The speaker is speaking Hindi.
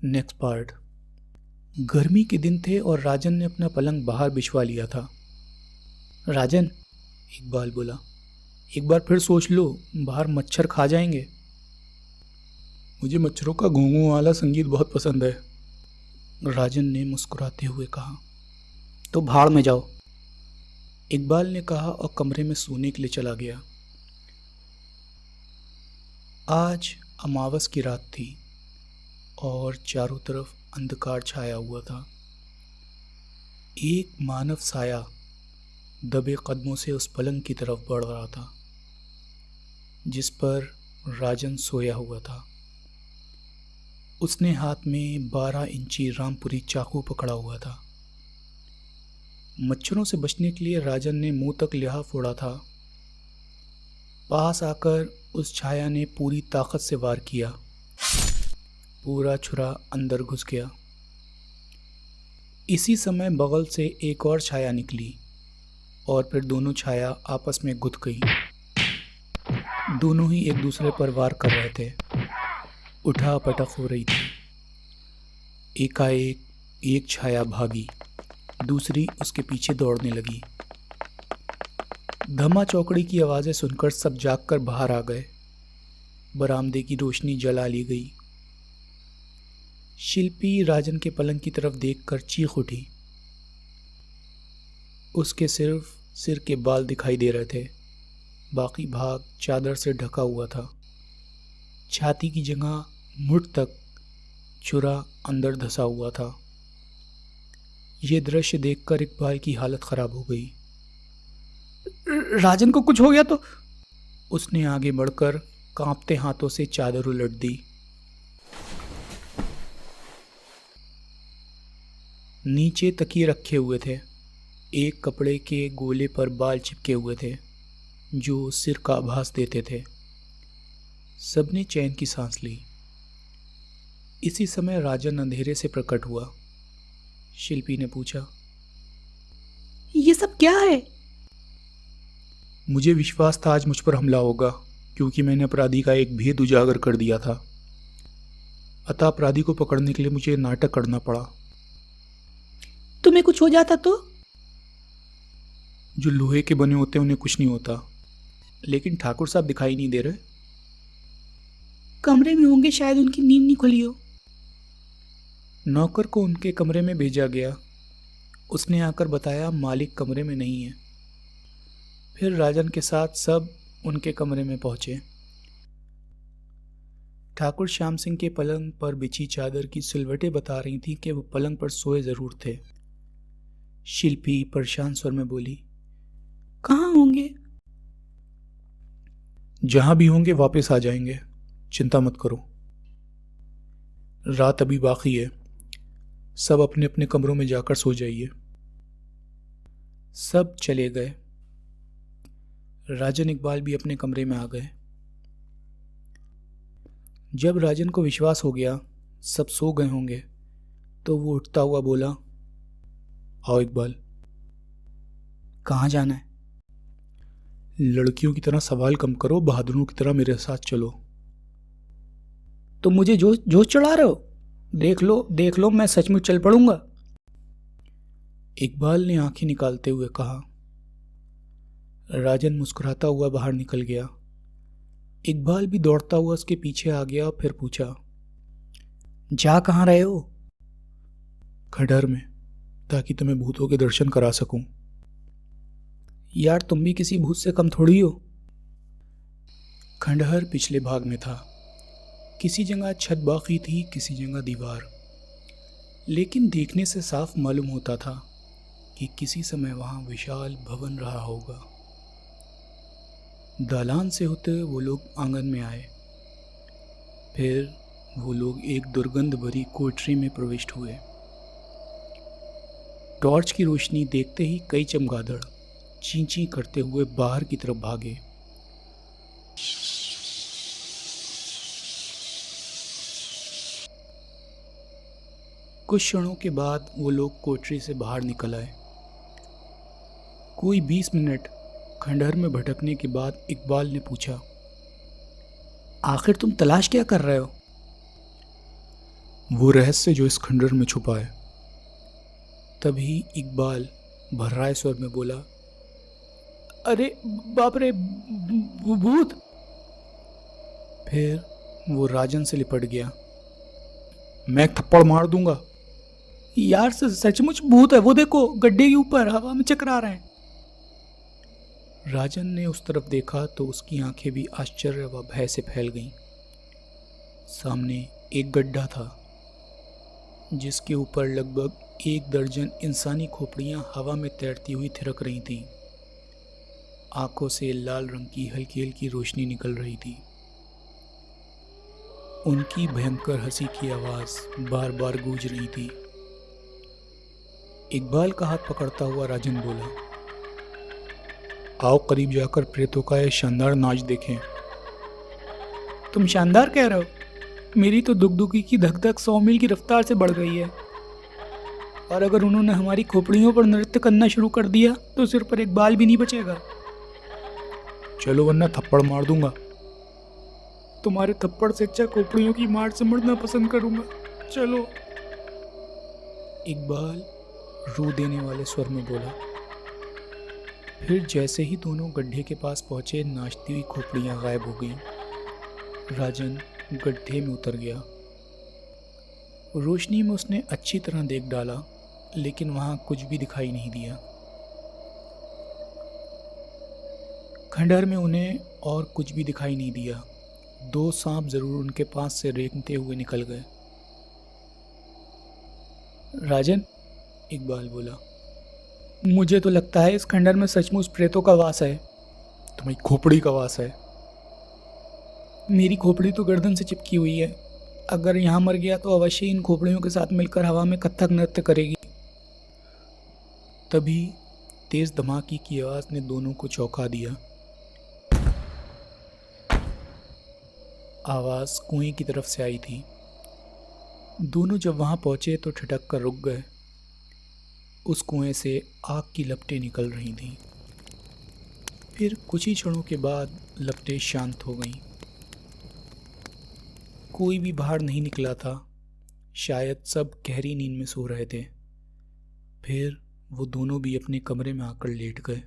Next part. गर्मी के दिन थे और राजन ने अपना पलंग बाहर बिछवा लिया था। राजन, इकबाल बोला, एक बार फिर सोच लो, बाहर मच्छर खा जाएंगे। मुझे मच्छरों का घूं घूं वाला संगीत बहुत पसंद है, राजन ने मुस्कुराते हुए कहा। तो भाड़ में जाओ, इकबाल ने कहा और कमरे में सोने के लिए चला गया। आज अमावस की रात थी और चारों तरफ अंधकार छाया हुआ था। एक मानव साया दबे कदमों से उस पलंग की तरफ बढ़ रहा था जिस पर राजन सोया हुआ था। उसने हाथ में 12 इंची रामपुरी चाकू पकड़ा हुआ था। मच्छरों से बचने के लिए राजन ने मुंह तक लिहाफ फोड़ा था। पास आकर उस छाया ने पूरी ताकत से वार किया। पूरा छुरा अंदर घुस गया। इसी समय बगल से एक और छाया निकली और फिर दोनों छाया आपस में गुथ गई। दोनों ही एक दूसरे पर वार कर रहे थे। उठा पटक हो रही थी। एकाएक एक छाया भागी, दूसरी उसके पीछे दौड़ने लगी। धमा चौकड़ी की आवाज़ें सुनकर सब जागकर बाहर आ गए। बरामदे की रोशनी जला ली गई। शिल्पी राजन के पलंग की तरफ देखकर चीख उठी। उसके सिर्फ सिर के बाल दिखाई दे रहे थे, बाकी भाग चादर से ढका हुआ था। छाती की जगह मुठ तक छुरा अंदर धंसा हुआ था। ये दृश्य देखकर इकबाल की हालत खराब हो गई। राजन को कुछ हो गया तो? उसने आगे बढ़कर कांपते हाथों से चादर उलट दी। नीचे तकिए रखे हुए थे। एक कपड़े के गोले पर बाल चिपके हुए थे जो सिर का आभास देते थे। सबने चैन की सांस ली। इसी समय राजन अंधेरे से प्रकट हुआ। शिल्पी ने पूछा, ये सब क्या है? मुझे विश्वास था आज मुझ पर हमला होगा, क्योंकि मैंने अपराधी का एक भेद उजागर कर दिया था। अतः अपराधी को पकड़ने के लिए मुझे नाटक करना पड़ा। तुम्हें कुछ हो जाता तो? जो लोहे के बने होते हैं उन्हें कुछ नहीं होता, लेकिन ठाकुर साहब दिखाई नहीं दे रहे। कमरे में होंगे, शायद उनकी नींद नहीं खुली हो। नौकर को उनके कमरे में भेजा गया। उसने आकर बताया मालिक कमरे में नहीं है। फिर राजन के साथ सब उनके कमरे में पहुंचे। ठाकुर श्याम सिंह के पलंग पर बिछी चादर की सिलवटें बता रही थी कि वो पलंग पर सोए जरूर थे। शिल्पी परेशान स्वर में बोली, कहाँ होंगे? जहां भी होंगे वापस आ जाएंगे, चिंता मत करो। रात अभी बाकी है, सब अपने अपने कमरों में जाकर सो जाइए। सब चले गए। राजन इकबाल भी अपने कमरे में आ गए। जब राजन को विश्वास हो गया सब सो गए होंगे तो वो उठता हुआ बोला, आओ इकबाल। कहाँ जाना है? लड़कियों की तरह सवाल कम करो, बहादुरों की तरह मेरे साथ चलो। तुम मुझे जोश जोश चढ़ा रहे हो? देख लो, मैं सचमुच चल पड़ूंगा। इकबाल ने आंखें निकालते हुए कहा। राजन मुस्कुराता हुआ बाहर निकल गया। इकबाल भी दौड़ता हुआ उसके पीछे आ गया और फिर पूछा, जा कहाँ रहे हो? खंडहर में, ताकि तुम्हें भूतों के दर्शन करा सकूं। यार, तुम भी किसी भूत से कम थोड़ी हो। खंडहर पिछले भाग में था। किसी जगह छत बाकी थी, किसी जगह दीवार। लेकिन देखने से साफ मालूम होता था कि किसी समय वहां विशाल भवन रहा होगा। दालान से होते वो लोग आंगन में आए। फिर वो लोग एक दुर्गंध भरी कोठरी में प्रविष्ट हुए। टॉर्च की रोशनी देखते ही कई चमगादड़ ची ची करते हुए बाहर की तरफ भागे। कुछ क्षणों के बाद वो लोग कोठरी से बाहर निकल आए। कोई 20 मिनट खंडहर में भटकने के बाद इकबाल ने पूछा, आखिर तुम तलाश क्या कर रहे हो? वो रहस्य जो इस खंडहर में छुपा है। तभी इकबाल भर्राए स्वर में बोला, अरे बाप रे, भूत। फिर वो राजन से लिपट गया। मैं एक थप्पड़ मार दूंगा। यार सचमुच भूत है, वो देखो गड्ढे के ऊपर हवा में चकरा रहे हैं। राजन ने उस तरफ देखा तो उसकी आंखें भी आश्चर्य व भय से फैल गईं। सामने एक गड्ढा था जिसके ऊपर लगभग 1 दर्जन इंसानी खोपड़ियां हवा में तैरती हुई थिरक रही थीं। आंखों से लाल रंग की हल्की हल्की रोशनी निकल रही थी। उनकी भयंकर हंसी की आवाज बार बार गूंज रही थी। इकबाल का हाथ पकड़ता हुआ राजन बोला, आओ करीब जाकर प्रेतों का यह शानदार नाच देखें। तुम शानदार कह रहे हो? मेरी तो दुखदुखी की धक धक 100 मील की रफ्तार से बढ़ गई है। और अगर उन्होंने हमारी खोपड़ियों पर नृत्य करना शुरू कर दिया तो सिर पर एक बाल भी नहीं बचेगा। चलो वरना थप्पड़ मार दूंगा। तुम्हारे थप्पड़ से अच्छा खोपड़ियों की मार से मरना पसंद करूंगा। चलो। इकबाल रू देने वाले स्वर में बोला। फिर जैसे ही दोनों गड्ढे के पास पहुंचे, नाचती हुई खोपड़ियां गायब हो गईं। राजन गड्ढे में उतर गया। रोशनी में उसने अच्छी तरह देख डाला, लेकिन वहां कुछ भी दिखाई नहीं दिया। खंडहर में उन्हें और कुछ भी दिखाई नहीं दिया। 2 सांप जरूर उनके पास से रेंगते हुए निकल गए। राजन, इकबाल बोला, मुझे तो लगता है इस खंडहर में सचमुच प्रेतों का वास है। तुम्हारी खोपड़ी का वास है। मेरी खोपड़ी तो गर्दन से चिपकी हुई है। अगर यहाँ मर गया तो अवश्य इन खोपड़ियों के साथ मिलकर हवा में कथक नृत्य करेगी। तभी तेज धमाके की आवाज ने दोनों को चौंका दिया। आवाज कुएं की तरफ से आई थी। दोनों जब वहां पहुंचे तो ठिठक कर रुक गए। उस कुएं से आग की लपटें निकल रही थीं। फिर कुछ ही क्षणों के बाद लपटें शांत हो गईं। कोई भी बाहर नहीं निकला था। शायद सब गहरी नींद में सो रहे थे। फिर वो दोनों भी अपने कमरे में आकर लेट गए।